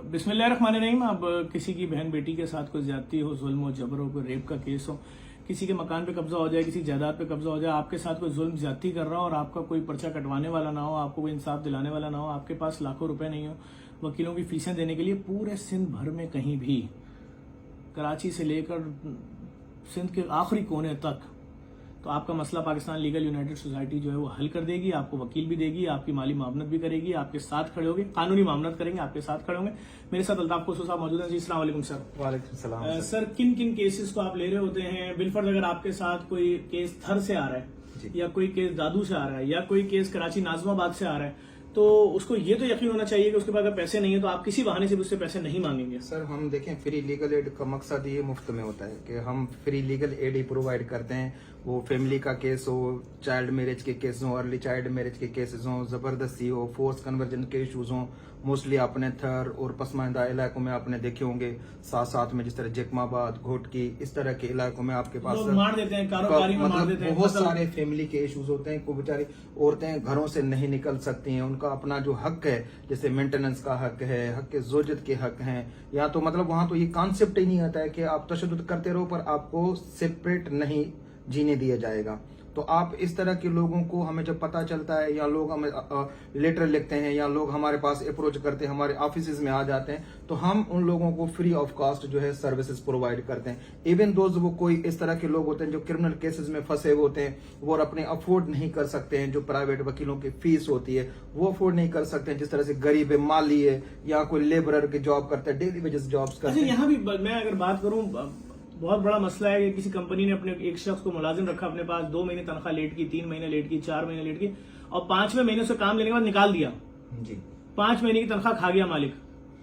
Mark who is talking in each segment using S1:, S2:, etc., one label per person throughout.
S1: बिस्मिल्लाहिर्रहमानिर्रहीम। अब किसी की बहन बेटी के साथ कोई ज्यादती हो, जुल्म हो, जबर हो, कोई रेप का केस हो, किसी के मकान पे कब्जा हो जाए, किसी जायदाद पे कब्जा हो जाए, आपके साथ कोई जुल्म ज्यादती कर रहा हो और आपका कोई पर्चा कटवाने वाला ना हो, आपको कोई इंसाफ दिलाने वाला ना हो, आपके पास लाखों रुपए नहीं हो वकीलों की फीसें देने के लिए, पूरे सिंध भर में कहीं भी, कराची से लेकर सिंध के आखिरी कोने तक, तो आपका मसला पाकिस्तान लीगल यूनाइटेड सोसाइटी जो है वो हल कर देगी। आपको वकील भी देगी, आपकी माली मामनत भी करेगी, आपके साथ खड़े होंगे, कानूनी मामनत करेंगे, आपके साथ खड़े होंगे। मेरे साथ अल्ताफ खुसरो साहब मौजूद हैं। जी अस्सलाम वालेकुम सर।
S2: वालेकुम सलाम।
S1: सर, किन किन केसेस को आप ले रहे होते हैं? बिलफर्ज अगर आपके साथ कोई केस थर से आ रहा है या कोई केस दादू से आ रहा है या कोई केस कराची नाजमाबाद से आ रहा है, तो उसको ये तो यकीन होना चाहिए कि उसके पास अगर पैसे नहीं है तो आप किसी बहाने से भी उससे पैसे नहीं मांगेंगे।
S2: सर, हम देखें, फ्री लीगल एड का मकसद ये मुफ्त में होता है कि हम फ्री लीगल एड ही प्रोवाइड करते हैं। वो फैमिली का केस हो, चाइल्ड मैरिज के केस हो, अर्ली चाइल्ड मैरिज के केसेस हो, जबरदस्ती हो, फोर्स कन्वर्जन के इशूज हो, मोस्टली आपने थर और पसमानदा इलाकों में आपने देखे होंगे, साथ साथ में जिस तरह जकमाबाद, घोटकी, इस तरह के इलाकों में आपके पास
S1: मार देते हैं, कारोबारी में मार देते हैं,
S2: बहुत सारे फैमिली के इश्यूज होते हैं। को बेचारी औरतें घरों से नहीं निकल सकती हैं, उनका अपना जो हक है, जैसे मेंटेनेंस का हक है, हक के जोजत के हक हैं, या तो मतलब वहां तो ये कॉन्सेप्ट ही नहीं आता है कि आप तशद्दुद करते रहो पर आपको सेपरेट नहीं जीने दिया जाएगा। तो आप इस तरह के लोगों को, हमें जब पता चलता है या लोग हमें लेटर लिखते हैं या लोग हमारे पास अप्रोच करते हैं, हमारे ऑफिस में आ जाते हैं, तो हम उन लोगों को फ्री ऑफ कॉस्ट जो है सर्विसेज प्रोवाइड करते हैं। इवन दोस्त वो कोई इस तरह के लोग होते हैं जो क्रिमिनल केसेस में फंसे होते हैं, वो अपने अफोर्ड नहीं कर सकते हैं, जो प्राइवेट वकीलों की फीस होती है वो अफोर्ड नहीं कर सकते हैं, जिस तरह से गरीब है, माली है, या कोई लेबरर की जॉब करते हैं, डेली वेजेस जॉब्स करते हैं।
S1: यहाँ भी मैं अगर बात करूं, बहुत बड़ा मसला है कि किसी कंपनी ने अपने एक शख्स को मुलाजिम रखा, अपने पास 2 महीने तनख्वाह लेट की, 3 महीने लेट की, 4 महीने लेट की, और 5वें महीने से काम लेने के बाद निकाल दिया
S2: जी।
S1: 5 महीने की तनख्वाह खा गया मालिक,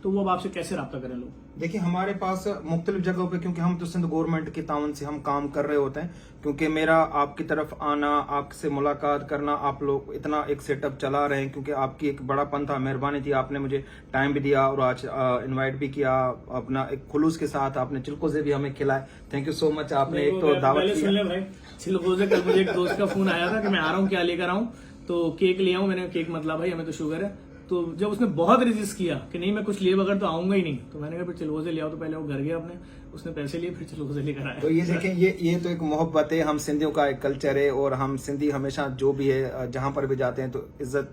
S1: तो वो अब आपसे कैसे रब्ता करें लोग?
S2: देखिए, हमारे पास मुख्तलिफ जगहों पे, क्योंकि हम तो सिंध गवर्नमेंट के तावन से हम काम कर रहे होते हैं, क्योंकि मेरा आपकी तरफ आना, आपसे मुलाकात करना, आप लोग इतना एक सेटअप चला रहे हैं, क्योंकि आपकी एक बड़ापन था, मेहरबानी थी, आपने मुझे टाइम भी दिया और आज इनवाइट भी किया, अपना एक खुलूस के साथ आपने चिलकोज़े भी हमें खिलाए। Thank you so much. आपने एक तो दावत किया
S1: भाई चिलकोज़े। कल मुझे एक दोस्त का फोन आया था कि मैं आ रहा हूँ, क्या लेकर आऊँ, तो केक ले आऊँ। मैंने केक मतलब भाई हमें तो शुगर है, तो जब उसने बहुत रेजिस्ट किया कि नहीं मैं कुछ लिए बगैर तो आऊंगा ही नहीं, तो मैंने कहा फिर चिलगोज़े ले आओ। तो पहले वो घर गया अपने, उसने पैसे लिए, फिर चिलगोज़े लेकर आया।
S2: तो ये देखें, ये तो एक मोहब्बत है, हम सिंधियों का एक कल्चर है, और हम सिंधी हमेशा जो भी है जहां पर भी जाते हैं तो इज्जत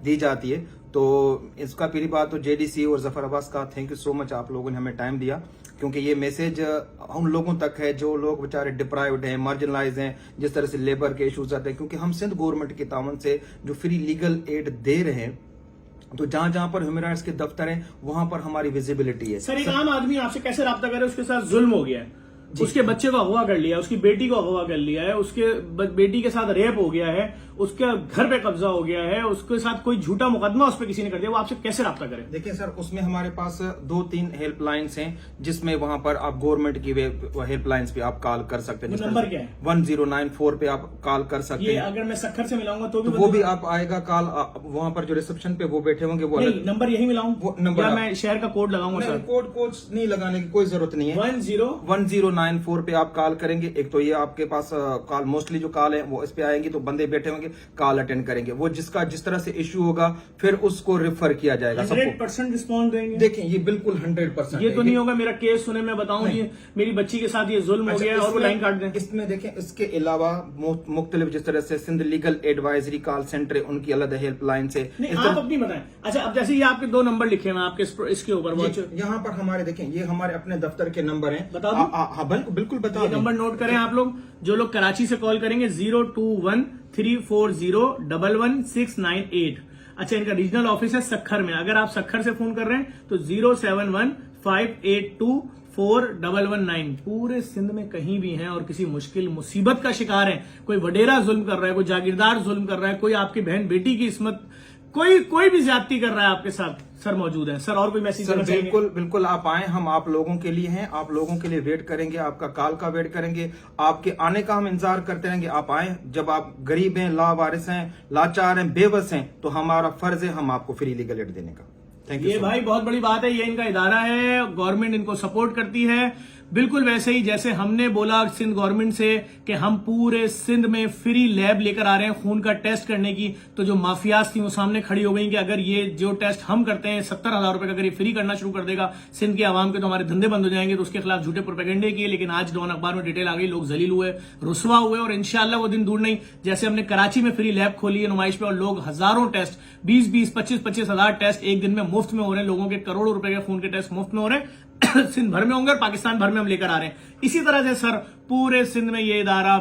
S2: दी जाती है। तो इसका पहली बात तो जेडीसी और जफर अब्बास का थैंक यू सो मच, आप लोगों ने हमें टाइम दिया, क्योंकि ये मैसेज उन लोगों तक है जो लोग बेचारे डिप्राइव्ड हैं, मार्जिनलाइज हैं, जिस तरह से लेबर के इशूज आते हैं। क्योंकि हम सिंध गवर्नमेंट के तावन से जो फ्री लीगल एड दे रहे हैं, तो जहां जहां पर ह्यूमन राइट्स के दफ्तर हैं वहां पर हमारी विजिबिलिटी है।
S1: सर, एक आम आदमी आपसे कैसे रब्ता करे? उसके साथ जुल्म हो गया है, उसके बच्चे को अगवा कर लिया, उसकी बेटी को अगवा कर लिया है, उसके बेटी के साथ रेप हो गया है, उसके घर पे कब्जा हो गया है, उसके साथ कोई झूठा मुकदमा उस पर किसी ने कर दिया, वो आपसे कैसे रब्ता करे?
S2: देखिए सर, उसमें हमारे पास 2-3 हेल्पलाइंस हैं, जिसमें वहां पर आप गवर्नमेंट की हेल्पलाइंस पे आप कॉल कर सकते हैं।
S1: नंबर क्या है?
S2: 1094 पे आप कॉल कर सकते हैं।
S1: अगर मैं सखर से मिलाऊंगा तो
S2: वो भी आप आएगा कॉल, वहां पर जो रिसेप्शन पे वो बैठे होंगे, वो
S1: नंबर यही मिलाऊं,
S2: वो नंबर
S1: या मैं शहर का कोड लगाऊंगा? सर,
S2: कोड नहीं लगाने की कोई जरूरत नहीं है। 1094 पे आप कॉल करेंगे। एक तो ये आपके पास कॉल, मोस्टली जो कॉल है वो इस पे आएंगी, तो बंदे बैठे होंगे, कॉल अटेंड करेंगे। वो जिसका जिस तरह से इश्यू होगा फिर उसको रेफर किया जाएगा।
S1: 100% रिस्पॉन्ड देंगे।
S2: देखें, ये बिल्कुल 100%।
S1: ये तो नहीं होगा मेरा केस सुने, मैं बताऊं ये मेरी बच्ची के साथ ये जुल्म हो गया है और वो लाइन काट दें।
S2: इसमें देखें, इसके अलावा मुख्तलिफ जिस तरह से Sindh legal advisory call centre है, उनकी अलग हेल्पलाइन से।
S1: नहीं, आप अपनी बताएं। अच्छा, अब जैसे ये आपके 2 नंबर लिखे हैं आपके इसके ऊपर,
S2: यहाँ पर हमारे देखें, ये हमारे अपने दफ्तर के नंबर हैं।
S1: बता दूं?
S2: बिल्कुल बता दें।
S1: नंबर नोट करें आप लोग। जो लोग कराची से कॉल करेंगे 021-340-11698। अच्छा, इनका रीजनल ऑफिस है सखर में। अगर आप सखर से फोन कर रहे हैं तो 071-582-4119। पूरे सिंध में कहीं भी हैं और किसी मुश्किल मुसीबत का शिकार है, कोई वडेरा जुल्म कर रहा है, कोई जागीरदार जुल्म कर रहा है, कोई आपकी बहन बेटी की इस्मत, कोई भी ज्यादती कर रहा है आपके साथ, सर मौजूद है। सर, और कोई मैसेज?
S2: सर, बिल्कुल आप आए, हम आप लोगों के लिए हैं, आप लोगों के लिए वेट करेंगे, आपका कॉल का वेट करेंगे, आपके आने का हम इंतजार करते रहेंगे। आप आए, जब आप गरीब हैं, लावारिस हैं, लाचार हैं, बेबस हैं, तो हमारा फर्ज है हम आपको फ्री लीगल एड देने का। Thank you.
S1: ये भाई बहुत बड़ी बात है, ये इनका इदारा है, गवर्नमेंट इनको सपोर्ट करती है, बिल्कुल वैसे ही जैसे हमने बोला सिंध गवर्नमेंट से कि हम पूरे सिंध में फ्री लैब लेकर आ रहे हैं खून का टेस्ट करने की, तो जो माफियाज थी वो सामने खड़ी हो गई कि अगर ये जो टेस्ट हम करते हैं 70,000 रुपए का अगर ये फ्री करना शुरू कर देगा सिंध के आवाम के, तो हमारे धंधे बंद हो जाएंगे। तो उसके खिलाफ झूठे प्रोपेगेंडे किए, लेकिन आज डॉन अखबार में डिटेल आ गई, लोग जलील हुए, रुसवा हुए, और इंशाल्लाह वो दिन दूर नहीं जैसे हमने कराची में फ्री लैब खोली है नुमाइश पे, और लोग हजारों टेस्ट 20-20, 25-25 हजार टेस्ट एक दिन में मुफ्त में हो रहे हैं, लोगों के करोड़ों रुपए के खून के टेस्ट मुफ्त में हो रहे हैं सिंध भर में होंगे और पाकिस्तान भर में हम लेकर आ रहे हैं। इसी तरह से सर पूरे सिंध में ये इदारा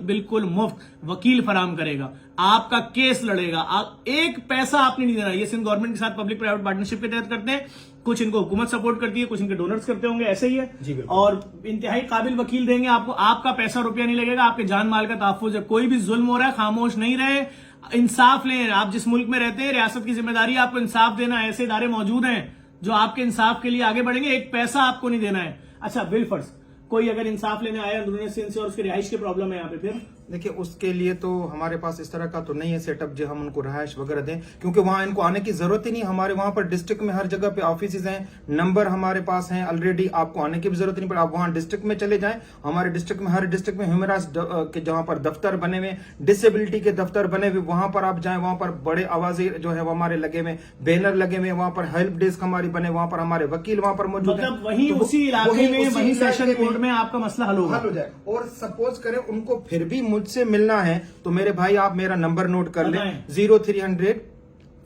S1: बिल्कुल मुफ्त वकील फराम करेगा, आपका केस लड़ेगा, आप एक पैसा आपने नहीं देना। ये सिंध गवर्नमेंट के साथ पब्लिक प्राइवेट पार्टनरशिप के तहत करते हैं, कुछ इनको हुकूमत सपोर्ट करती है, कुछ इनके डोनर्स करते होंगे, ऐसे ही है। और इंतहाई काबिल वकील देंगे आपको, आपका पैसा रुपया नहीं लगेगा, आपके जान माल का तहफ्फुज है। कोई भी जुल्म हो रहा है खामोश नहीं रहे, इंसाफ लें। आप जिस मुल्क में रहते हैं रियासत की जिम्मेदारी आपको इंसाफ देना, ऐसे इदारे मौजूद हैं जो आपके इंसाफ के लिए आगे बढ़ेंगे, एक पैसा आपको नहीं देना है। अच्छा बिलफर्ज कोई अगर इंसाफ लेने आया अंदरूनी सिंध से और उसकी रिहाइश की प्रॉब्लम है यहाँ पे, फिर
S2: देखिए उसके लिए तो हमारे पास इस तरह का तो नहीं है सेटअप जो हम उनको रहायश वगैरह दें, क्योंकि वहां इनको आने की जरूरत ही नहीं। हमारे वहां पर डिस्ट्रिक्ट में हर जगह पे ऑफिस हैं, नंबर हमारे पास हैं ऑलरेडी, आपको आने की भी जरूरत नहीं पड़े। आप वहां डिस्ट्रिक्ट में चले जाएं, हमारे डिस्ट्रिक्ट में हर डिस्ट्रिक्ट में ह्यूमन राइट्स के जहां पर दफ्तर बने हुए, डिसेबिलिटी के दफ्तर बने हुए, वहां पर आप जाएं, वहां पर बड़े आवाजें जो है वो हमारे लगे हुए, बैनर लगे हुए, वहां पर हेल्प डेस्क हमारी बने, वहां पर हमारे वकील वहां पर मौजूद है।
S1: मतलब वही उसी इलाके में वही सेशन कोर्ट में आपका मसला हल
S2: हो जाए। और सपोज करें उनको फिर भी मुझसे मिलना है तो मेरे भाई आप मेरा नंबर नोट कर लें, 0300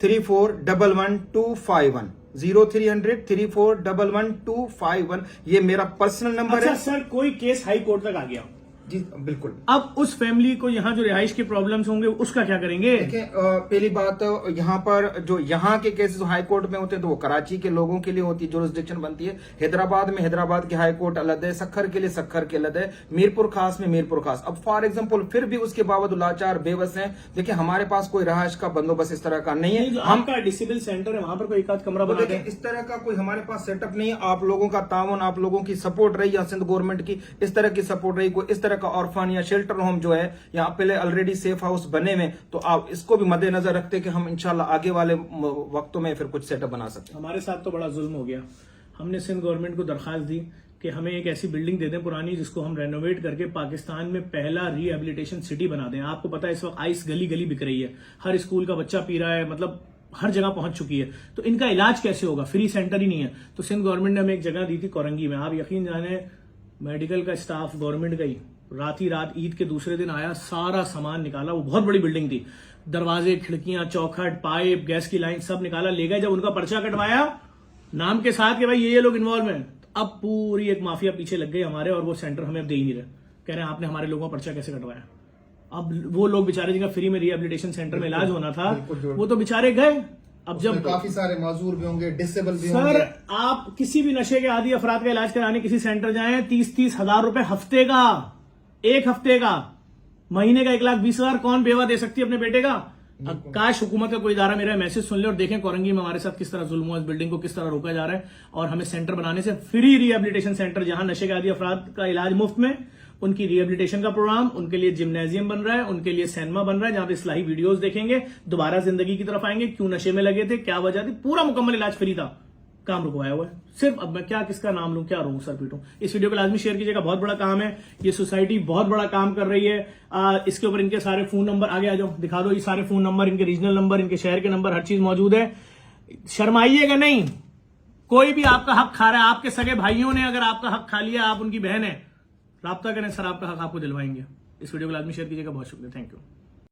S2: 3411 251, 0300 3411 251, ये मेरा पर्सनल नंबर है।
S1: सर कोई केस हाई कोर्ट तक आ गया
S2: जी बिल्कुल,
S1: अब उस फैमिली को यहाँ जो रिहाइश के प्रॉब्लम्स होंगे उसका क्या करेंगे?
S2: देखिए पहली बात यहाँ पर जो यहाँ के केसेस हाई कोर्ट में होते हैं तो वो कराची के लोगों के लिए होती है, जुरिस्डिक्शन बनती है। हैदराबाद में हैदराबाद की हाई कोर्ट अलग है, सखर के लिए सखर के अलग है, मीरपुर खास में मीरपुर खास। अब फॉर एग्जाम्पल फिर भी उसके बावजूद लाचार बेबस है। देखिए हमारे पास कोई रिहाइश का बंदोबस्त इस तरह का नहीं है।
S1: हमका डिसेबल सेंटर है वहां पर कोई एक आध कमरा बना दें,
S2: इस तरह का कोई हमारे पास सेटअप नहीं है। आप लोगों का ताउन, आप लोगों की सपोर्ट रही, सिंध गवर्नमेंट की इस तरह की सपोर्ट रही, कोई इस तरह का ऑर्फन या शेल्टर होम जो है यहाँ पहले ऑलरेडी सेफ हाउस बने हुए, तो आप इसको भी मद्देनजर रखते कि हम इंशाल्लाह आगे वाले वक्तों में फिर कुछ सेटअप बना सकते हैं।
S1: हमारे साथ तो बड़ा जुल्म हो गया। हमने सिंध गवर्नमेंट को दरखास्त दी कि हमें एक ऐसी बिल्डिंग दे दें पुरानी जिसको हम रेनोवेट करके पाकिस्तान में पहला रिहेबिलिटेशन सिटी बना दें। आपको पता है इस वक्त आइस गली गली बिक रही है, हर स्कूल का बच्चा पी रहा है, मतलब हर जगह पहुंच चुकी है। तो इनका इलाज कैसे होगा? फ्री सेंटर ही नहीं है। तो सिंध गवर्नमेंट ने हमें एक जगह दी थी कोरंगी में। आप यकीन जाने मेडिकल का स्टाफ गवर्नमेंट का ही रात ईद के दूसरे दिन आया, सारा सामान निकाला। वो बहुत बड़ी बिल्डिंग थी, दरवाजे, खिड़कियां, चौखट, पाइप, गैस की लाइन सब निकाला, ले गए। जब उनका पर्चा कटवाया नाम के साथ कि भाई ये लोग इन्वॉल्व हैं, अब पूरी एक माफिया पीछे लग गई हमारे, और वो सेंटर हमें अब दे ही नहीं रहे। कह रहे हैं आपने हमारे लोगों का पर्चा कैसे कटवाया? अब वो लोग बेचारे जिनका फ्री में रिहेबिलिटेशन सेंटर में इलाज होना था वो तो बेचारे गए। अब जब
S3: काफी सारे माजूर भी होंगे, डिसेबल भी होंगे।
S1: सर आप किसी भी नशे के आदि अफराद का इलाज कराने किसी सेंटर जाएं, 30-30 हजार रुपए हफ्ते का, एक हफ्ते का, महीने का 1,20,000 कौन बेवा दे सकती है अपने बेटे का? काश हुकूमत का कोई इदारा मेरा मैसेज सुन ले और देखें कोरंगी में हमारे साथ किस तरह जुल्म हुआ, इस बिल्डिंग को किस तरह रोका जा रहा है। और हमें सेंटर बनाने से फ्री रिहेबिलिटेशन सेंटर, जहां नशे के आदि अफराद का इलाज मुफ्त में, उनकी रिहेबिलिटेशन का प्रोग्राम, उनके लिए जिम्नेजियम बन रहा है, उनके लिए सिनेमा बन रहा है जहां पे इस्लाही वीडियोस देखेंगे, दोबारा जिंदगी की तरफ आएंगे, क्यों नशे में लगे थे, क्या वजह थी, पूरा मुकम्मल इलाज फ्री था। काम रुकवाया हुआ है सिर्फ। अब मैं क्या किसका नाम लूं, क्या रहूं, सर पीटूं? इस वीडियो को लाजमी शेयर कीजिएगा, बहुत बड़ा काम है। ये सोसाइटी बहुत बड़ा काम कर रही है। इसके ऊपर इनके सारे फोन नंबर, आगे आ जाओ दिखा दो, ये सारे फोन नंबर, इनके रीजनल नंबर, इनके शहर के नंबर, हर चीज मौजूद है। शर्माइएगा नहीं, कोई भी आपका हक खा रहा है, आपके सगे भाइयों ने अगर आपका हक खा लिया, आप उनकी बहन है, राब्ता करें, सर आपका हक आपको दिलवाएंगे। इस वीडियो को लाजमी शेयर कीजिएगा, बहुत शुक्रिया, थैंक यू।